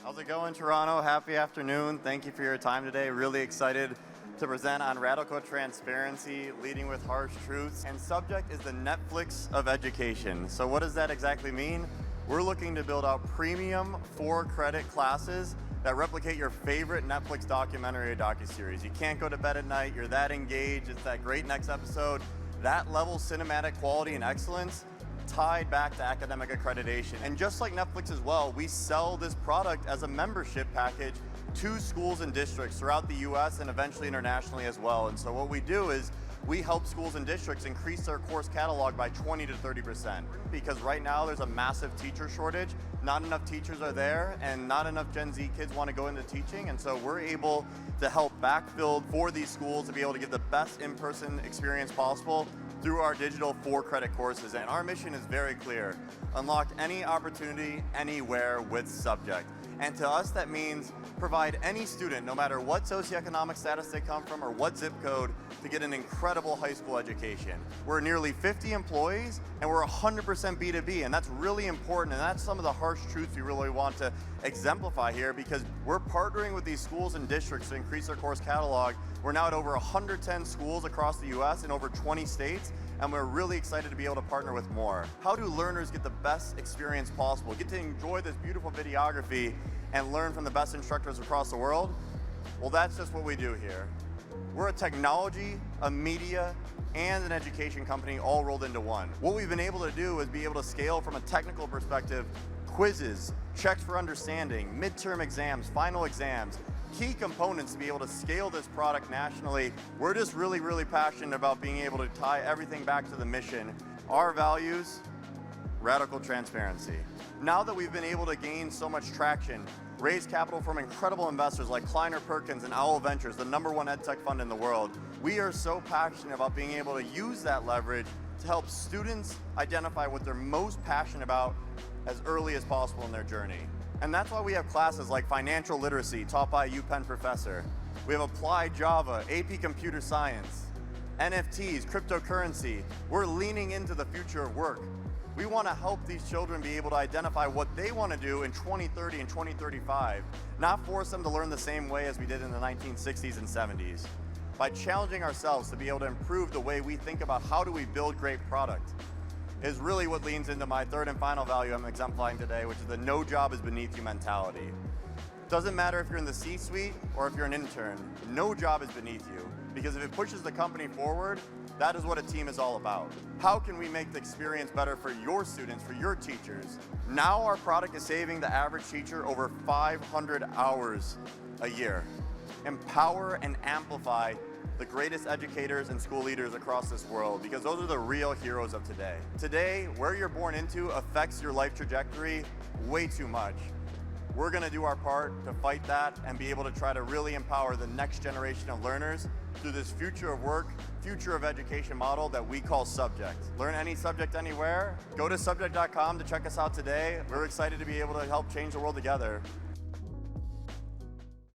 How's it going, Toronto? Happy afternoon. Thank you for your time today. Really excited to present on radical transparency, leading with harsh truths. And subject is the Netflix of education. So what does that exactly mean? We're looking to build out premium 4-credit classes that replicate your favorite Netflix documentary or docuseries. You can't go to bed at night, you're that engaged, it's that great next episode. That level cinematic quality and excellence tied back to academic accreditation. And just like Netflix as well, we sell this product as a membership package to schools and districts throughout the US and eventually internationally as well. And so what we do is we help schools and districts increase their course catalog by 20 to 30%. Because right now there's a massive teacher shortage. Not enough teachers are there and not enough Gen Z kids want to go into teaching. And so we're able to help backfill for these schools to be able to give the best in-person experience possible through our digital 4-credit courses. And our mission is very clear: unlock any opportunity anywhere with subject. And to us, that means provide any student, no matter what socioeconomic status they come from or what zip code, to get an incredible high school education. We're nearly 50 employees and we're 100% B2B, and that's really important, and that's some of the harsh truths we really want to exemplify here, because we're partnering with these schools and districts to increase their course catalog. We're now at over 110 schools across the US in over 20 states, and we're really excited to be able to partner with more. How do learners get the best experience possible, get to enjoy this beautiful videography and learn from the best instructors across the world? Well, that's just what we do here. We're a technology, a media, and an education company all rolled into one. What we've been able to do is be able to scale from a technical perspective: quizzes, checks for understanding, midterm exams, final exams, key components to be able to scale this product nationally. We're just really, really passionate about being able to tie everything back to the mission. Our values: radical transparency. Now that we've been able to gain so much traction, raise capital from incredible investors like Kleiner Perkins and Owl Ventures, the #1 edtech fund in the world, we are so passionate about being able to use that leverage to help students identify what they're most passionate about as early as possible in their journey. And that's why we have classes like financial literacy, taught by a UPenn professor. We have applied Java, AP computer science, NFTs, cryptocurrency. We're leaning into the future of work. We want to help these children be able to identify what they want to do in 2030 and 2035, not force them to learn the same way as we did in the 1960s and 70s. By challenging ourselves to be able to improve the way we think about how do we build great product is really what leans into my third and final value I'm exemplifying today, which is the no job is beneath you mentality. Doesn't matter if you're in the C-suite or if you're an intern, no job is beneath you, because if it pushes the company forward, that is what a team is all about. How can we make the experience better for your students, for your teachers? Now our product is saving the average teacher over 500 hours a year. Empower and amplify the greatest educators and school leaders across this world, because those are the real heroes of today. Today, where you're born into affects your life trajectory way too much. We're going to do our part to fight that and be able to try to really empower the next generation of learners through this future of work, future of education model that we call Subject. Learn any subject anywhere. Go to subject.com to check us out today. We're excited to be able to help change the world together.